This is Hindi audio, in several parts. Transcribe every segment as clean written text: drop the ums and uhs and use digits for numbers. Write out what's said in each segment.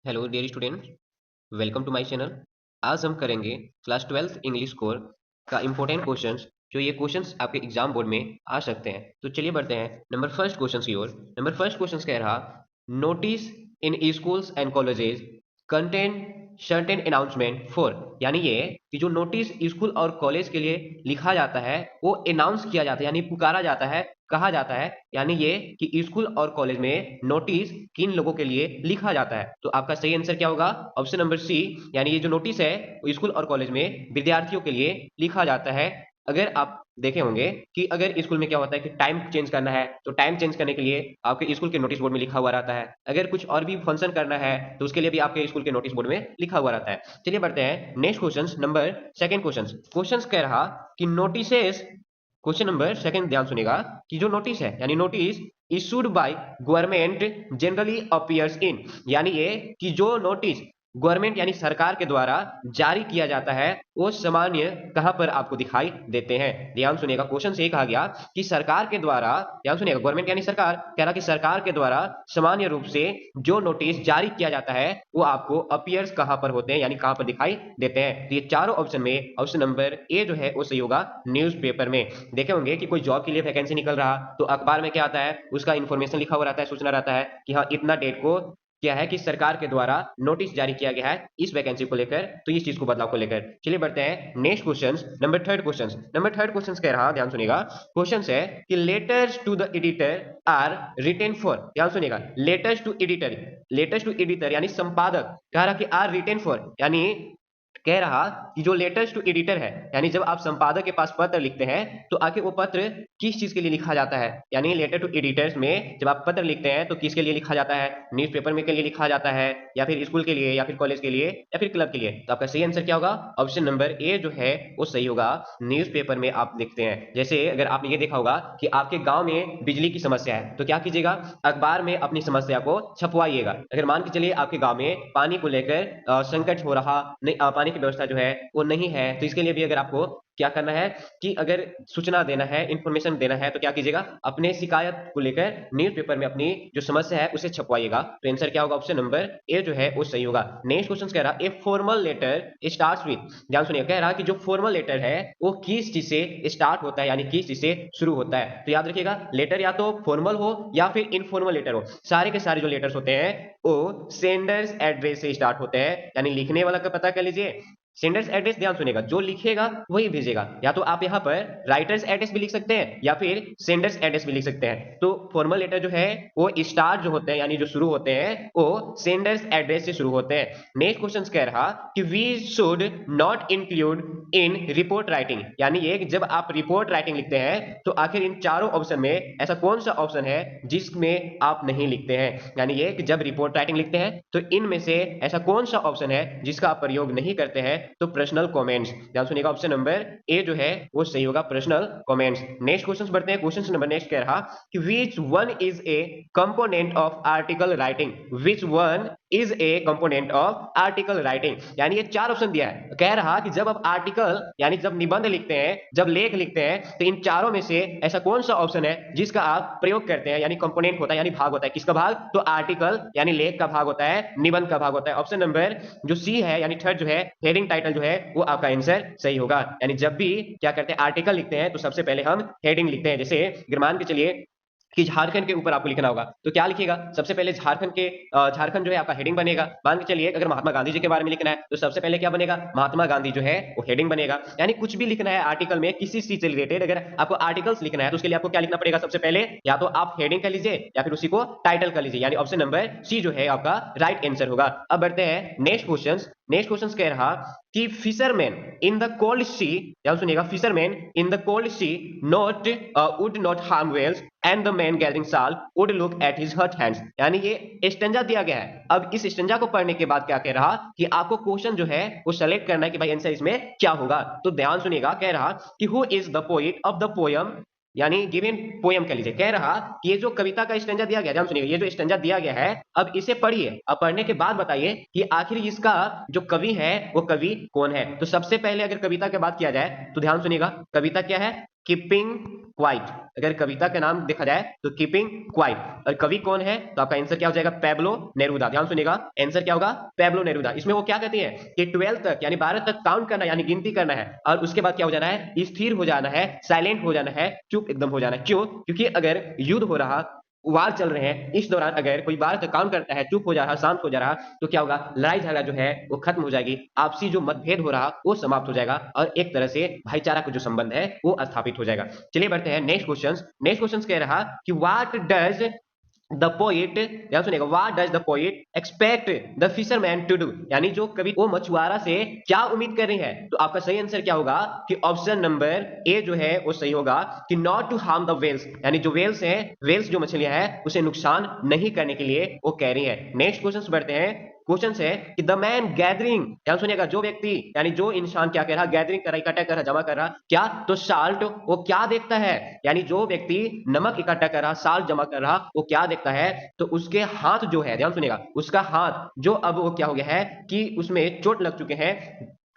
Hello dear student, welcome to my channel. आज हम करेंगे क्लास 12th इंग्लिश कोर का इंपॉर्टेंट क्वेश्चंस। जो ये क्वेश्चंस आपके एग्जाम बोर्ड में आ सकते हैं। तो चलिए बढ़ते हैं नंबर फर्स्ट क्वेश्चंस की ओर। नंबर फर्स्ट क्वेश्चंस कह रहा, notice in schools and colleges contain certain announcement for, यानी ये कि जो नोटिस स्कूल और कॉलेज के लिए लिखा जाता है वो अनाउंस किया जाता है, यानी पुकारा जाता है, कहा जाता है। यानी ये कि स्कूल और कॉलेज में नोटिस किन लोगों के लिए लिखा जाता है। तो आपका सही आंसर क्या होगा? ऑप्शन नंबर सी, यानी ये जो नोटिस है वो स्कूल और कॉलेज में विद्यार्थियों के लिए लिखा जाता है। अगर आप देखे होंगे कि अगर स्कूल में क्या होता है कि टाइम चेंज करना है तो टाइम चेंज करने के लिए आपके स्कूल के नोटिस बोर्ड में लिखा हुआ रहता है। अगर कुछ और भी फंक्शन करना है तो उसके लिए भी आपके स्कूल के नोटिस बोर्ड में लिखा हुआ रहता है। चलिए बढ़ते हैं next question, number second question कह रहा कि नोटिसेस। क्वेश्चन नंबर सेकंड ध्यान सुनेगा कि जो नोटिस है यानी notice issued by government generally appears इन, यानी ये कि जो नोटिस गवर्नमेंट यानी सरकार के द्वारा जारी किया जाता है वो सामान्य कहां पर आपको दिखाई देते हैं। ध्यान सुनिएगा, क्वेश्चन से कहा गया कि सरकार के द्वारा, ध्यान सुनिएगा, गवर्नमेंट यानी सरकार कह रहा कि सरकार के द्वारा सामान्य रूप से जो नोटिस जारी किया जाता है वो आपको अपीयर्स कहां पर होते हैं, यानी कहां पर दिखाई देते हैं। तो ये चारों ऑप्शन में ऑप्शन नंबर ए जो है वो सही होगा, न्यूज़पेपर में। देखे होंगे कि कोई जॉब के लिए वैकेंसी निकल रहा तो अखबार में क्या आता है, उसका इन्फॉर्मेशन लिखा हुआ रहता है, सूचना रहता है कि हाँ इतना डेट को क्या है कि सरकार के द्वारा नोटिस जारी किया गया है इस वैकेंसी को लेकर, तो इस चीज को बदलाव को लेकर। चलिए बढ़ते हैं next question, number third question कह रहा, ध्यान सुनिएगा, क्वेश्चन है कि letters to the editor are written for, ध्यान सुनिएगा, लेटर्स टू एडिटर यानी संपादक कह रहा कि आर रिटेन फॉर, यानी कह रहा कि जो लेटर्स टू एडिटर है यानी जब आप संपादक के पास पत्र लिखते हैं तो आखिर वो पत्र किस चीज के लिए लिखा जाता है। यानी लेटर टू एडिटर्स में जब आप पत्र लिखते हैं तो किसके लिए लिखा जाता है? न्यूज़पेपर में के लिए लिखा जाता है, या फिर स्कूल के लिए, या फिर कॉलेज के लिए, या फिर क्लब के लिए। तो आपका सही आंसर क्या होगा? ऑप्शन नंबर ए जो है वो सही होगा, न्यूज़पेपर में आप लिखते हैं। जैसे अगर आपने ये देखा होगा कि आपके गांव में बिजली की समस्या है तो क्या कीजिएगा, अखबार में अपनी समस्या को छपवाइएगा। अगर मान के चलिए आपके गांव में पानी को लेकर संकट हो रहा, नहीं पानी की व्यवस्था जो है वो नहीं है, तो इसके लिए भी अगर आपको क्या करना है कि अगर सूचना देना है, इंफॉर्मेशन देना है, तो क्या कीजिएगा, अपने शिकायत को लेकर न्यूज़पेपर में अपनी जो समस्या है उसे छपवाइएगा। तो आंसर क्या होगा? ऑप्शन नंबर ए जो है वो सही होगा। नेक्स्ट क्वेश्चन कह रहा, a formal letter starts with, ध्यान सुनिए, कह रहा कि जो फॉर्मल लेटर है वो किस चीज से स्टार्ट होता है, यानी किस चीज से शुरू होता है। तो याद रखिएगा, लेटर या तो फॉर्मल हो या फिर इनफॉर्मल लेटर हो, सारे के सारे जो लेटर्स होते हैं वो सेंडर्स एड्रेस से स्टार्ट होते हैं। यानी लिखने वाला का पता कर लीजिए, सेंडर्स एड्रेस, ध्यान सुनेगा, जो लिखेगा वही भेजेगा। या तो आप यहाँ पर राइटर्स एड्रेस भी लिख सकते हैं या फिर सेंडर्स एड्रेस भी लिख सकते हैं। तो फॉर्मल लेटर जो है वो स्टार्ट जो होते हैं यानी जो शुरू होते हैं वो सेंडर्स एड्रेस से शुरू होते हैं। नेक्स्ट क्वेश्चन कह रहा कि we should not include in report writing, यानी ये कि जब आप रिपोर्ट राइटिंग लिखते हैं तो आखिर इन चारों ऑप्शन में ऐसा कौन सा ऑप्शन है जिसमें आप नहीं लिखते हैं। यानी ये कि जब रिपोर्ट राइटिंग लिखते हैं तो इनमें से ऐसा कौन सा ऑप्शन है जिसका आप प्रयोग नहीं करते हैं? तो पर्सनल कमेंट्स, ध्यान सुनिएगा, ऑप्शन नंबर ए जो है वो सही होगा, पर्सनल कमेंट्स। नेक्स्ट क्वेश्चन बढ़ते हैं, क्वेश्चन नंबर नेक्स्ट कह रहा कि which one is a component of article writing, which one is a component of article writing. यानी ये चार ऑप्शन दिया है, कह रहा कि जब आप आर्टिकल यानी जब निबंध लिखते हैं, जब लेख लिखते हैं, तो इन चारों में से ऐसा कौन सा ऑप्शन है जिसका आप प्रयोग करते हैं, यानी कंपोनेंट होता है, यानी भाग होता है। किसका भाग? तो आर्टिकल यानी लेख का भाग होता है, निबंध का भाग होता है। ऑप्शन नंबर जो सी है यानी थर्ड जो है, हेडिंग टाइटल जो है वो आपका आंसर सही होगा। यानी जब भी क्या करते हैं, आर्टिकल लिखते हैं तो सबसे पहले हम हेडिंग लिखते हैं। जैसे अगर मान के चलिए कि झारखंड के ऊपर आपको लिखना होगा तो क्या लिखिएगा, सबसे पहले झारखंड जो है आपका हेडिंग बनेगा। मान के चलिए अगर महात्मा गांधी जी के बारे में लिखना है तो सबसे पहले क्या बनेगा, महात्मा गांधी जो है वो हेडिंग बनेगा। यानी कुछ भी लिखना है आर्टिकल में किसी चीज से रिलेटेड, अगर आपको आर्टिकल्स लिखना है तो उसके लिए आपको क्या लिखना पड़ेगा, सबसे पहले या तो आप हेडिंग कर लीजिए या फिर उसी को टाइटल कर लीजिए। यानी ऑप्शन नंबर सी जो है आपका राइट आंसर होगा। अब बढ़ते हैं नेक्स्ट क्वेश्चन कह रहा कि fisherman in the cold sea, ध्यान सुनिएगा, fisherman in the cold sea not would not harm whales and the man gathering salt would look at his hurt hands. यानी ये स्टेंजा दिया गया है। अब इस स्टेंजा को पढ़ने के बाद क्या कह रहा कि आपको क्वेश्चन जो है वो सेलेक्ट करना है कि भाई आंसर इसमें क्या होगा। तो ध्यान सुनिएगा, कह रहा कि who is the poet of the poem, यानी गिवन पोयम कह लीजिए। कह रहा कि ये जो कविता का स्टेंजा दिया गया, ध्यान सुनिएगा, ये जो स्टेंजा दिया गया है अब इसे पढ़िए। अब पढ़ने के बाद बताइए कि आखिर इसका जो कवि है वो कवि कौन है। तो सबसे पहले अगर कविता की बात किया जाए तो ध्यान सुनिएगा, कविता क्या है? Keeping quiet. अगर कविता का नाम देखा जाए तो कीपिंग क्वाइट। और कवि कौन है? तो आपका आंसर क्या हो जाएगा? Pablo Neruda. ध्यान सुनिएगा, आंसर क्या होगा? Pablo Neruda. इसमें वो क्या कहती है कि 12 तक यानी 12 तक काउंट करना यानी गिनती करना है, और उसके बाद क्या हो जाना है? स्थिर हो जाना है, साइलेंट हो जाना है, चुप एकदम हो जाना है। क्यों? क्योंकि अगर युद्ध हो रहा, वार चल रहे हैं, इस दौरान अगर कोई 12 तक काउंट करता है, चुप हो जा रहा, शांत हो जा रहा, तो क्या होगा? लड़ाई झगड़ा जो है वो खत्म हो जाएगी, आपसी जो मतभेद हो रहा वो समाप्त हो जाएगा, और एक तरह से भाईचारा का जो संबंध है वो स्थापित हो जाएगा। चलिए बढ़ते हैं नेक्स्ट क्वेश्चन। नेक्स्ट क्वेश्चन कह रहा कि व्हाट डज द पोएट, ध्यान सुनिएगा, what does the poet expect the fisherman to do, यानी जो कवि वो मछुआरा से क्या उम्मीद कर रही है? तो आपका सही आंसर क्या होगा कि ऑप्शन नंबर ए जो है वो सही होगा कि not to harm the whales, यानी जो वेल्स है, वेल्स जो मछलियां हैं उसे नुकसान नहीं करने के लिए वो कह रही है। नेक्स्ट क्वेश्चन बढ़ते हैं। क्वेश्चन है कि द मैन गैदरिंग, ध्यान सुनिएगा, जो व्यक्ति यानी जो इंसान क्या कह रहा? गैदरिंग कर रहा, इकट्ठा कर रहा, जमा कर रहा, क्या? तो साल्ट, वो क्या देखता है? यानी जो व्यक्ति नमक इकट्ठा कर रहा, साल्ट जमा कर रहा, वो क्या देखता है? तो उसके हाथ जो है, ध्यान सुनिएगा, उसका हाथ जो अब वो क्या हो गया है कि उसमें चोट लग चुके हैं,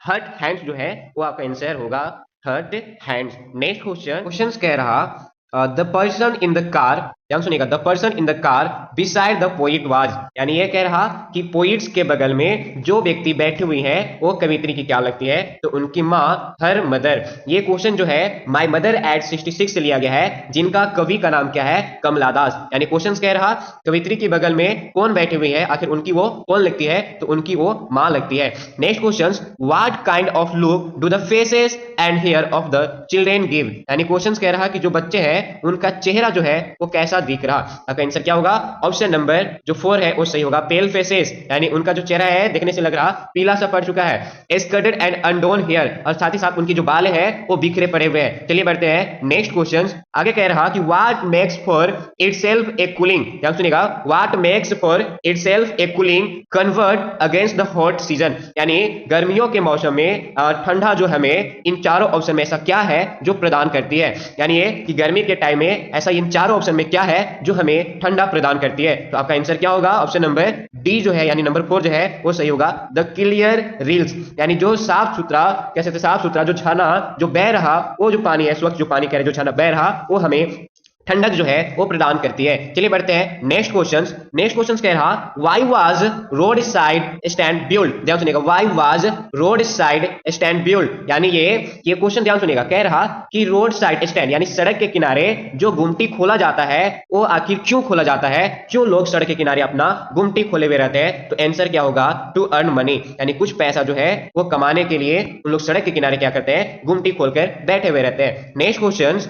हर्ट हैंड्स जो है वो आपका आंसर होगा हर्ट हैंड्स। नेक्स्ट क्वेश्चन कह रहा the person in the car, ध्यान सुनिएगा, the person in the car beside the poet was, यानी ये कह रहा कि पोइट्स के बगल में जो व्यक्ति बैठी हुई है वो कवित्री की क्या लगती है? तो उनकी माँ, हर मदर। ये क्वेश्चन जो है माय मदर एट 66 से लिया गया है, जिनका कवि का नाम क्या है? कमला दास। यानी क्वेश्चन कह रहा कवित्री की बगल में कौन बैठी हुई है, आखिर उनकी वो कौन लगती है? तो उनकी वो माँ लगती है। Next question, what kind of look do the faces and hair of the children give, यानी क्वेश्चन कह रहा कि जो बच्चे हैं उनका चेहरा जो है वो कैसा दिख रहा? आपका आंसर क्या होगा? ऑप्शन नंबर जो 4 है वो सही होगा, पेल फेसेस, यानी उनका जो चेहरा है देखने से लग रहा पीला सा पड़ चुका है। स्कर्टेड एंड अनडोन हेयर, और साथ ही साथ उनकी जो बाल है वो बिखरे पड़े हुए हैं। चलिए बढ़ते हैं नेक्स्ट क्वेश्चन। आगे कह रहा कि what makes for itself A cooling, ध्यान सुनिएगा, what makes for itself A cooling convert against the hot season, यानी गर्मियों के मौसम में ठंडा जो हमें इन चारों ऑप्शन में ऐसा क्या है जो प्रदान करती है? यानी ये कि गर्मी के टाइम में ऐसा इन चारों ऑप्शन में क्या है जो हमें ठंडा प्रदान करती है? तो आपका आंसर क्या होगा? ऑप्शन नंबर डी जो है यानी नंबर 4 जो है वो सही होगा, द क्लियर रिल्स, यानी जो साफ सुथरा, कैसे साफ सुथरा जो झरना जो बह रहा, वो जो पानी है, स्वच्छ जो पानी कह रहे जो झरना बह रहा, वो हमें ठंडक जो है वो प्रदान करती है। चलिए बढ़ते हैं नेक्स्ट क्वेश्चन। नेक्स्ट क्वेश्चन कह रहा why was road side stand build, ध्यान सुनिएगा, why was road side stand build, यानी ये क्वेश्चन ध्यान सुनिएगा, कह रहा कि रोड साइड स्टैंड यानी सड़क के किनारे जो गुमटी खोला जाता है वो आखिर क्यों खोला जाता है? क्यों लोग सड़क के किनारे अपना गुमटी खोले हुए रहते हैं? तो आंसर क्या होगा? टू अर्न मनी, यानी कुछ पैसा जो है वो कमाने के लिए उन लोग सड़क के किनारे क्या करते हैं? गुमटी खोलकर बैठे हुए रहते हैं। Next question,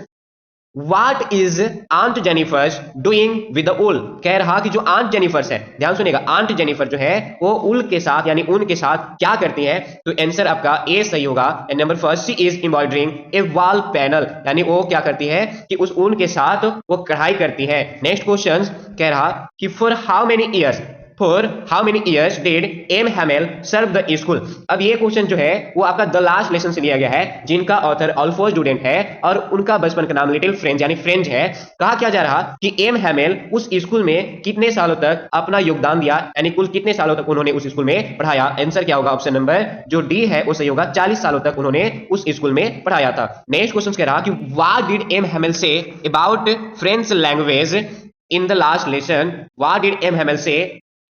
What is Aunt Jennifer's doing with the wool, कह रहा कि जो आंट जेनिफर्स है, ध्यान सुनिएगा, आंट जेनिफर जो है वो उल के साथ यानी ऊन के साथ क्या करती है? तो आंसर आपका ए सही होगा, and number first, she is embroidering A wall panel, यानी वो क्या करती है कि उस ऊन के साथ वो कढ़ाई करती है। नेक्स्ट क्वेश्चन कह रहा कि for how many years, for how many years did M Hamel serve the school. अब ये क्वेश्चन जो है वो आपका द लास्ट लेसन से लिया गया है, जिनका ऑथर अल्फोंस डुडेंट है और उनका बचपन का नाम लिटिल फ्रेंच यानी फ्रेंच है। कहा क्या जा रहा कि एम हैमेल उस स्कूल में कितने सालों तक अपना योगदान दिया, यानी कुल कितने सालों तक उन्होंने उस स्कूल में पढ़ाया? आंसर क्या होगा? ऑप्शन नंबर जो डी है वो सही होगा, 40 सालों तक उन्होंने उस स्कूल में पढ़ाया था। नेक्स्ट क्वेश्चन कह रहा कि what did M Hamel say about French language in the last lesson, what did M Hamel say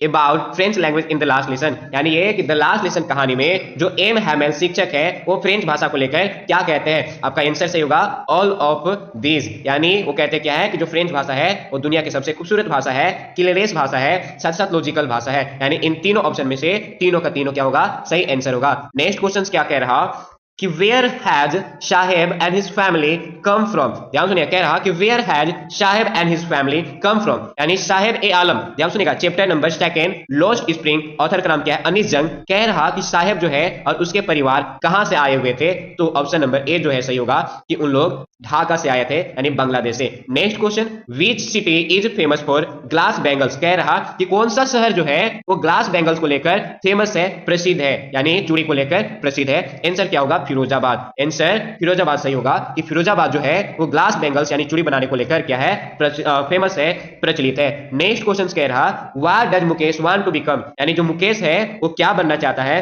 about French language in the last lesson, यानी ये कि द लास्ट लेसन कहानी में जो एम हैमेल शिक्षक है वो फ्रेंच भाषा को लेकर क्या कहते हैं? आपका आंसर सही होगा, ऑल ऑफ दीज, यानी वो कहते क्या है कि जो फ्रेंच भाषा है वो दुनिया की सबसे खूबसूरत भाषा है, क्लियरेस्ट भाषा है, साथ साथ लॉजिकल भाषा है, यानी इन तीनों ऑप्शन में से तीनों का तीनों क्या होगा? सही आंसर होगा। नेक्स्ट क्वेश्चन क्या कह रहा कि where has Saheb and his family come from, ध्यान सुनिए, कह रहा कि where has Saheb and his family come from, यानी साहेब ए आलम, ध्यान सुनिएगा, chapter number 2 lost spring, author का नाम क्या है? अनीस जंग। कह रहा कि साहेब जो है और उसके परिवार कहां से आए हुए थे? तो ऑप्शन नंबर ए जो है सही होगा कि उन लोग ढाका से आए थे, यानी बांग्लादेश से। Next question, which city is famous for glass bangles, कह रहा कि कौन सा शहर जो है वो ग्लास बैंगल्स को लेकर फेमस है, प्रसिद्ध है, यानी चूड़ी को लेकर प्रसिद्ध है? आंसर क्या होगा? फिरोजाबाद। आंसर फिरोजाबाद सही होगा कि फिरोजाबाद जो है वो ग्लास बैंगल्स यानी चूड़ी बनाने को लेकर क्या है? फेमस है, प्रचलित है। नेक्स्ट क्वेश्चन कह रहा what does Mukesh want to become, यानी जो मुकेश है वो क्या बनना चाहता है?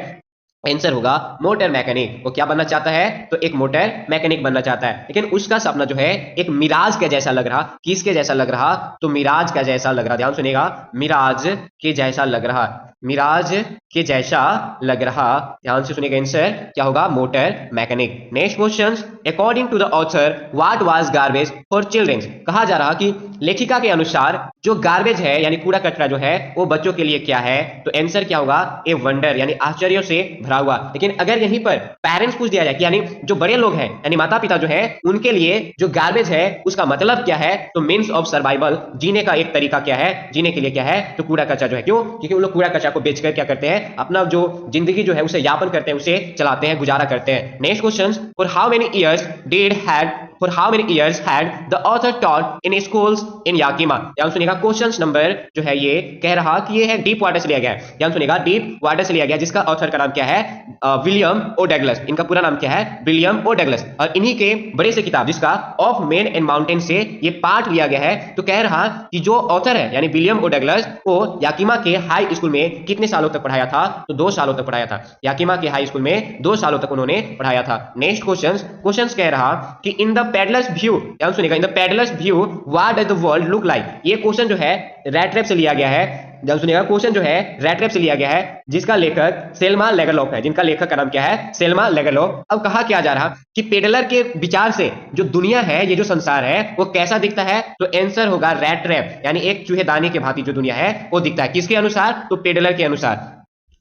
आंसर होगा मोटर मैकेनिक। वो क्या बनना चाहता है? तो एक मोटर मैकेनिक बनना चाहता है, लेकिन उसका सपना जो है एक मिराज के जैसा लग रहा। किसके जैसा लग रहा? तो मिराज का जैसा लग रहा। ध्यान सुनिएगा, मिराज के जैसा लग रहा, मिराज के जैसा लग रहा। ध्यान से सुनिएगा, आंसर क्या होगा? Motor mechanic. Next question, according to the author what was garbage for childrens. कहा जा रहा कि लेखिका के अनुसार जो गार्बेज है यानी कूड़ा कचरा जो है वो बच्चों के लिए क्या है? तो आंसर क्या होगा? ए वंडर, यानी आश्चर्य से भरा हुआ। लेकिन अगर यहीं पर पेरेंट्स पूछ दिया जाए कि यानी जो बड़े लोग हैं यानी माता पिता जो है उनके लिए जो गार्बेज है उसका मतलब क्या है? तो मीन्स ऑफ सर्वाइवल, जीने का एक तरीका क्या है? जीने के लिए क्या है? तो कूड़ा कचरा जो है। क्यों? क्योंकि उन लोग कूड़ा कचरा को बेचकर क्या करते हैं? अपना जो जिंदगी जो है उसे यापन करते हैं, उसे चलाते हैं, गुजारा करते हैं। Next question, for how many years did had For how many years had the author taught in schools in Yakima? ध्यान सुनिएगा, क्वेश्चन नंबर जो है ये कह रहा कि ये है डीप वाटर से लिया गया है। ध्यान सुनिएगा, डीप वाटर से लिया गया, जिसका ऑथर का नाम क्या है? विलियम ओ डगलस। इनका पूरा नाम क्या है? विलियम ओ डगलस। और इन्हीं के बड़े से किताब जिसका ऑफ मेन एंड माउंटेन से ये पार्ट लिया गया है। तो कह रहा कि जो ऑथर है यानी विलियम ओ डगलस को याकिमा के हाई स्कूल में कितने सालों तक पढ़ाया था? तो 2 सालों तक पढ़ाया था। याकिमा के हाई स्कूल में 2 सालों तक उन्होंने पढ़ाया था। नेक्स्ट क्वेश्चन कह रहा कि इन द पेडलर्स व्यू, ध्यान सुनिएगा, in the peddlers view what does the world look like. ये क्वेश्चन जो है रैट ट्रैप से लिया गया है। ध्यान सुनिएगा, क्वेश्चन जो है रैट ट्रैप से लिया गया है, जिसका लेखक सेल्मा लेगरलॉफ है। जिनका लेखक का नाम क्या है? सेल्मा लेगरलॉफ। अब कहा क्या जा रहा कि पेडलर के विचार से जो दुनिया है, ये जो संसार है वो कैसा दिखता है? तो आंसर होगा रैट ट्रैप, यानी एक चूहेदानी के भांति जो दुनिया है वो दिखता है। किसके अनुसार? तो पेडलर के अनुसार।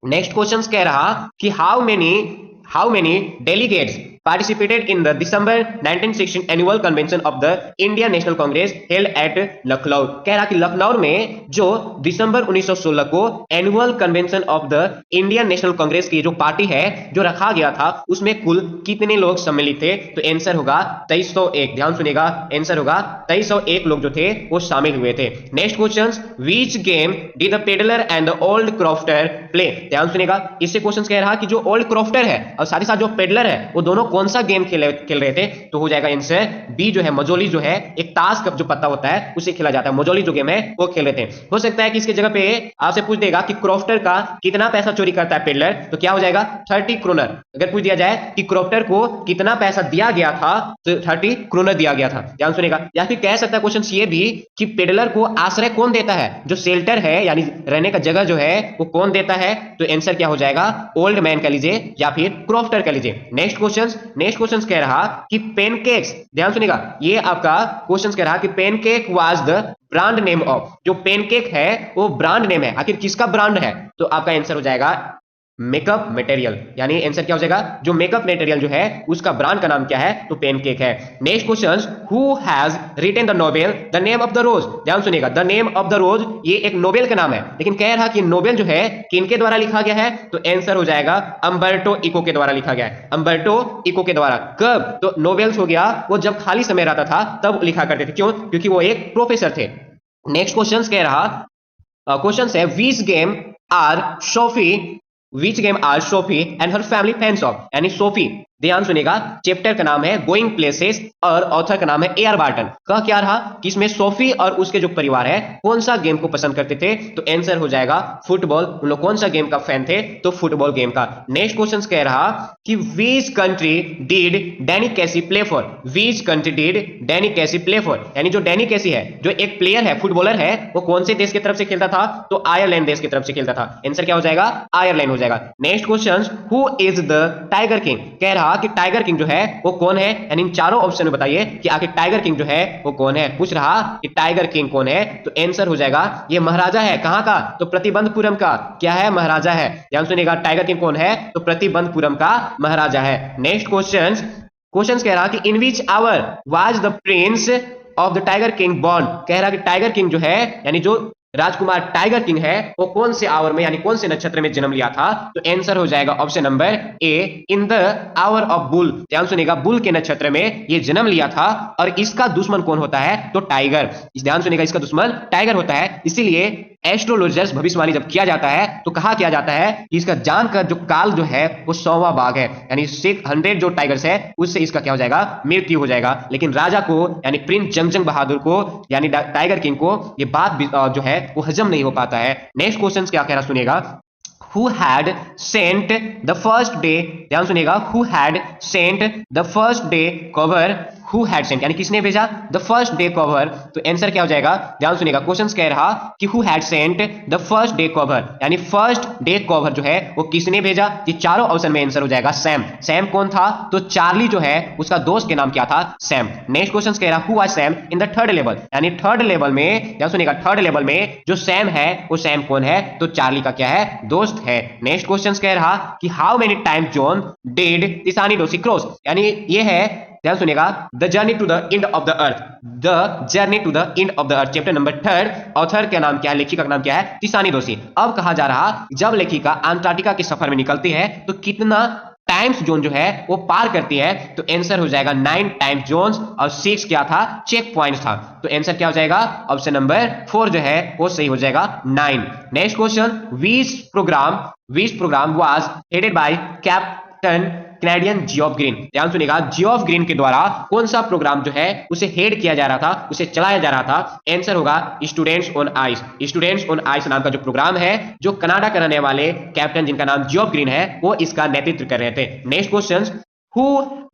नेक्स्ट क्वेश्चन कह रहा कि how many delegates participated in the December 1916 annual convention of the Indian National Congress held at Lucknow. कह रहा कि लखनऊ में जो दिसंबर 1916 को annual convention of the Indian national Congress की जो पार्टी है जो रखा गया था उसमें कुल कितने लोग सम्मिलित थे? तो आंसर होगा 2301। ध्यान सुनिएगा, आंसर होगा 2301 लोग जो थे वो शामिल हुए थे। Next question, which game did the peddler and the old crofter play. ध्यान सुनिएगा, इससे क्वेश्चन कह रहा कि जो ओल्ड क्रॉफ्टर है और साथ ही साथ जो पेडलर है वो दोनों कौन सा गेम खेल रहे थे? तो हो जाएगा आंसर बी जो है मजोली, जो है एक ताश का जो पत्ता होता है उसे खेला जाता है। मजोली जो गेम है वो खेल रहे थे। हो सकता है कि इसके जगह पे आपसे पूछ देगा कि क्रॉफ्टर का कितना पैसा चोरी करता है पेडलर, तो क्या हो जाएगा? 30 क्रोनर। अगर पूछ दिया जाए कि क्रॉफ्टर को कितना पैसा दिया गया था तो 30 क्रोनर दिया गया था। ध्यान सुनिएगा, या फिर कह सकता है क्वेश्चन ये भी कि पेडलर को आश्रय कौन देता है? जो शेल्टर है यानी रहने का जगह जो है वो कौन देता है? तो आंसर क्या हो जाएगा? ओल्ड मैन कह लीजिए या फिर क्रॉफ्टर कह लीजिए। नेक्स्ट क्वेश्चन कह रहा कि पेनकेक्स, ध्यान सुनिएगा, ये आपका क्वेश्चन कह रहा कि pancake was the brand name of. जो पेनकेक है वो ब्रांड नेम है, आखिर किसका ब्रांड है? तो आपका आंसर हो जाएगा मेकअप मटेरियल, यानी आंसर क्या हो जाएगा? जो मेकअप मटेरियल जो है उसका ब्रांड का नाम क्या है? तो पेनकेक है। Next question, who has written the novel the name of the rose. ध्यान सुनिएगा, the name of the rose ये एक नोबेल का नाम है, लेकिन कह रहा कि नोबेल जो है किनके द्वारा लिखा गया है? तो आंसर हो जाएगा अम्बर्टो इको के द्वारा लिखा गया है। अम्बर्टो इको के द्वारा। कब? तो नोबेल्स हो गया वो जब खाली समय रहता था तब लिखा करते थे। क्यों? क्योंकि वो एक प्रोफेसर थे। नेक्स्ट क्वेश्चन कह रहा, क्वेश्चन है which game are Sophie and her family fans of. यानी सोफी, ध्यान सुनिएगा, चैप्टर का नाम है गोइंग प्लेसेस और ऑथर का नाम है ए.आर. बार्टन। कह क्या रहा कि इसमें सोफी और उसके जो परिवार है कौन सा गेम को पसंद करते थे? तो आंसर हो जाएगा फुटबॉल। उन लोग कौन सा गेम का फैन थे? तो फुटबॉल गेम का। नेक्स्ट क्वेश्चन कह रहा कि व्हिच कंट्री डिड डैनी कैसी play for. Which country did Danny कैसी प्ले फॉर, यानी जो डैनी कैसी है जो एक प्लेयर है, फुटबॉलर है, वो कौन से देश की तरफ से खेलता था? तो आयरलैंड देश की तरफ से खेलता था। आंसर क्या हो जाएगा? आयरलैंड हो जाएगा। Next question, who is the tiger king. कह रहा कि टाइगर किंग जो है वो कौन है? यानी इन चारों ऑप्शन में बताइए कि आखिर टाइगर किंग जो है वो कौन है। पूछ रहा कि टाइगर किंग कौन है, तो आंसर हो जाएगा ये महाराजा है। कहां का? तो प्रतिबंधपुरम का क्या है? महाराजा है। ध्यान सुनिएगा, टाइगर किंग कौन है? तो प्रतिबंधपुरम का महाराजा है। नेक्स्ट क्वेश्चन कह रहा कि in which hour was the prince of the tiger king born. कह रहा कि टाइगर किंग जो है यानी जो राजकुमार टाइगर किंग है वो कौन से आवर में यानी कौन से नक्षत्र में जन्म लिया था? तो आंसर हो जाएगा option number A, in the hour of bull. ध्यान सुनिएगा, बुल के नक्षत्र में ये जन्म लिया था। और इसका दुश्मन कौन होता है? तो टाइगर। ध्यान सुनिएगा, इसका दुश्मन टाइगर होता है। इसीलिए एस्ट्रोलॉजर्स भविष्यवाणी जब किया जाता है तो कहा किया जाता है कि इसका जान का जो काल जो है वो 100वां बाघ है, यानी 100 जो टाइगर्स है उससे इसका क्या हो जाएगा? मृत्यु हो जाएगा। लेकिन राजा को यानी प्रिंस जंगजंग बहादुर को यानी टाइगर किंग को ये बात जो है वो हजम नहीं हो पाता है। नेक्स्ट क्वेश्चन क्या कह रहा सुनिएगा, who had sent the first day, ध्यान सुनिएगा, who had sent the first day cover, who had sent यानी किसने भेजा द फर्स्ट डे कवर, तो आंसर क्या हो जाएगा, ध्यान सुनिएगा, क्वेश्चन कह रहा कि who had sent the first day cover यानी फर्स्ट डे कवर जो है वो किसने भेजा, ये चारों ऑप्शन में आंसर हो जाएगा सैम। सैम कौन था, तो चार्ली जो है उसका दोस्त के नाम क्या था, सैम। नेक्स्ट क्वेश्चन कह रहा who was Sam in the third level, यानी थर्ड लेवल में, ध्यान सुनिएगा, थर्ड लेवल में जो सैम है वो सैम कौन है, तो चार्ली का क्या है, दोस्त है। नेक्स्ट क्वेश्चन कह रहा कि how many time John did Tisani Dosi cross, यानी ये है, ध्यान सुनिएगा, the journey to the end of the earth, the journey to the end of the earth, chapter number 3, author का नाम क्या है, लेखिका का नाम क्या है, तिसानी डोसी। अब कहा जा रहा जब लेखिका अंटार्कटिका के सफर में निकलती है तो कितना टाइम्स जोन जो है वो पार करती है, तो आंसर हो जाएगा 9 टाइम्स जोन्स, और 6 क्या था, चेक पॉइंट्स था, तो आंसर क्या हो जाएगा, ऑप्शन नंबर 4 जो है वो सही हो जाएगा 9। Next question, which programme was headed by captain Canadian Geoff green, ध्यान सुनिएगा, जियोफ ग्रीन के द्वारा कौन सा प्रोग्राम जो है उसे हेड किया जा रहा था, उसे चलाया जा रहा था, आंसर होगा students on ice. Students on ice नाम का जो प्रोग्राम है, जो कनाडा के रहने वाले कैप्टन जिनका नाम जियोफ ग्रीन है वो इसका नेतृत्व कर रहे थे। Next question, who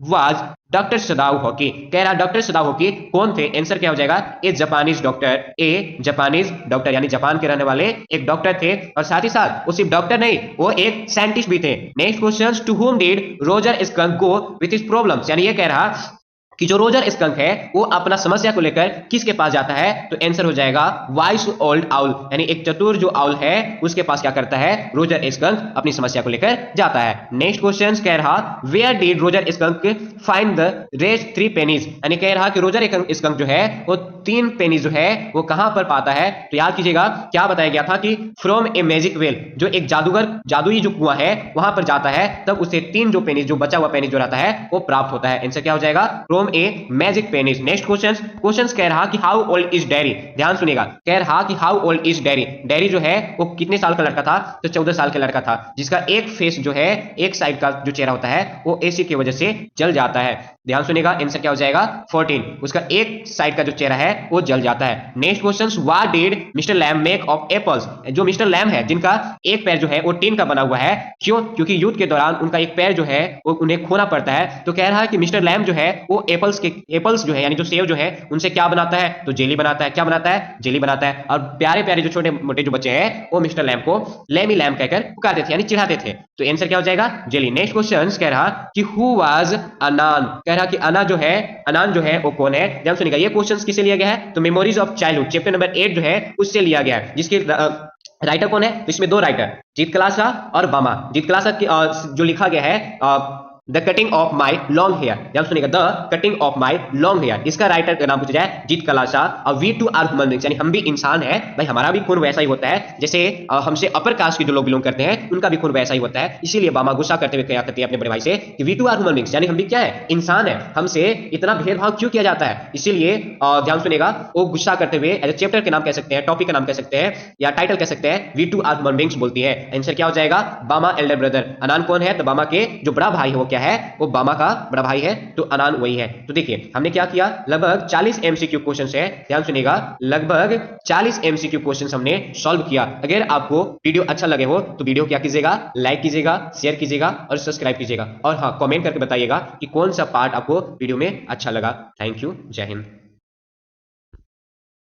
was doctor Sadao hockey, कह रहा डॉक्टर सदाओ हॉकी कौन थे, आंसर क्या हो जाएगा, ए जापानीज डॉक्टर, ए जापानीज डॉक्टर यानी जापान के रहने वाले एक डॉक्टर थे, और साथ ही साथ वो सिर्फ डॉक्टर नहीं, वो एक साइंटिस्ट भी थे। Next question, to whom did Roger Skunk go with his problems, यानी ये कह रहा कि जो रोजर स्कंक है वो अपना समस्या को लेकर किसके पास जाता है, तो आंसर हो जाएगा वाइस ओल्ड आउल, यानी एक चतुर जो आउल है उसके पास क्या करता है, रोजर स्कंक अपनी समस्या को लेकर जाता है। नेक्स्ट क्वेश्चन कह रहा where did Roger Skunk find the rest 3 pennies, यानी कह रहा कि रोजर स्कंक जो है वो 3 पेनीज जो है वो कहां पर पाता है, तो याद कीजिएगा क्या बताया गया था कि फ्रॉम ए मैजिक वेल, जो एक जादुई जो कुआं है वहां पर जाता है, तब उसे 3 जो पेनीज, जो बचा हुआ पेनीज जो रहता है वो प्राप्त होता है। आंसर क्या हो जाएगा, from a magic pennies. Next question कह रहा कि हाउ ओल्ड इज डैरी, ध्यान सुनिएगा, कह रहा कि how old is dairy, dairy जो है वो कितने साल का लड़का था, तो 14 साल का लड़का था, जिसका एक फेस जो है, एक साइड का जो चेहरा होता है वो एसी की वजह से जल जाता है। ध्यान सुनिएगा, आंसर क्या हो जाएगा 14, उसका एक साइड का जो चेहरा है वो जल जाता है। Next question, what did mister Lamb make of apples, जो मिस्टर लैम है जिनका एक पैर जो है वो टीन का बना हुआ है, क्यों, क्योंकि युद्ध के दौरान उनका एक पैर जो है वो उन्हें खोना पड़ता है, तो कह रहा है कि मिस्टर लैम जो है वो एप्पल्स जो है यानी जो सेब जो है उनसे क्या बनाता है, तो जेली बनाता है, क्या बनाता है, जेली बनाता है, और प्यारे प्यारे जो छोटे मोटे जो बच्चे हैं वो मिस्टर लैम को लैमी लैम कहकर पुकारते थे यानी चिढ़ाते थे, तो आंसर क्या हो जाएगा, जेली। नेक्स्ट क्वेश्चन कह रहा कि हु वाज अनान, कह रहा कि अनान जो है वो कौन है, ध्यान सुनिएगा, ये क्वेश्चन किससे लिया गया है, तो memories of childhood chapter number 8 जो है उससे लिया गया है, जिसके राइटर कौन है, तो इसमें 2 राइटर, जीत कलासा और बामा। जीत कलासा जो लिखा गया है the cutting of my long hair, ध्यान सुनिएगा, the cutting of my long hair, इसका राइटर का नाम पूछा जाए जीत कलासा। और we too are human beings, यानी हम भी इंसान है भाई, हमारा भी खून वैसा ही होता है जैसे हमसे अपर कास्ट के जो लोग बिलोंग करते हैं उनका भी खून वैसा ही होता है, इसीलिए बामा गुस्सा करते हुए क्या कहती है अपने बड़े भाई से कि we too are human beings, यानी हम भी क्या है, इंसान है, हमसे इतना भेदभाव क्यों किया जाता है, इसीलिए ध्यान सुनिएगा, वो गुस्सा करते हुए एज चैप्टर के नाम कह सकते हैं, टॉपिक का नाम कह सकते हैं, या टाइटल कह सकते हैं, we too are human beings बोलती है। आंसर क्या हो जाएगा, बामा एल्डर ब्रदर। अनान कौन है, तो बामा के जो बड़ा भाई है वो क्या है, वो बामा का बड़ा भाई है, तो अनान वही है। तो देखिए हमने क्या किया, लगभग 40 एमसीक्यू क्वेश्चन है, ध्यान सुनिएगा, लगभग 40 एमसीक्यू क्वेश्चन हमने सॉल्व किया। अगर आपको वीडियो अच्छा लगे हो तो वीडियो क्या कीजिएगा, लाइक कीजिएगा, शेयर कीजिएगा और सब्सक्राइब कीजिएगा, और हाँ कमेंट करके बताइएगा कि कौन सा पार्ट आपको वीडियो में अच्छा लगा। थैंक यू, जय हिंद।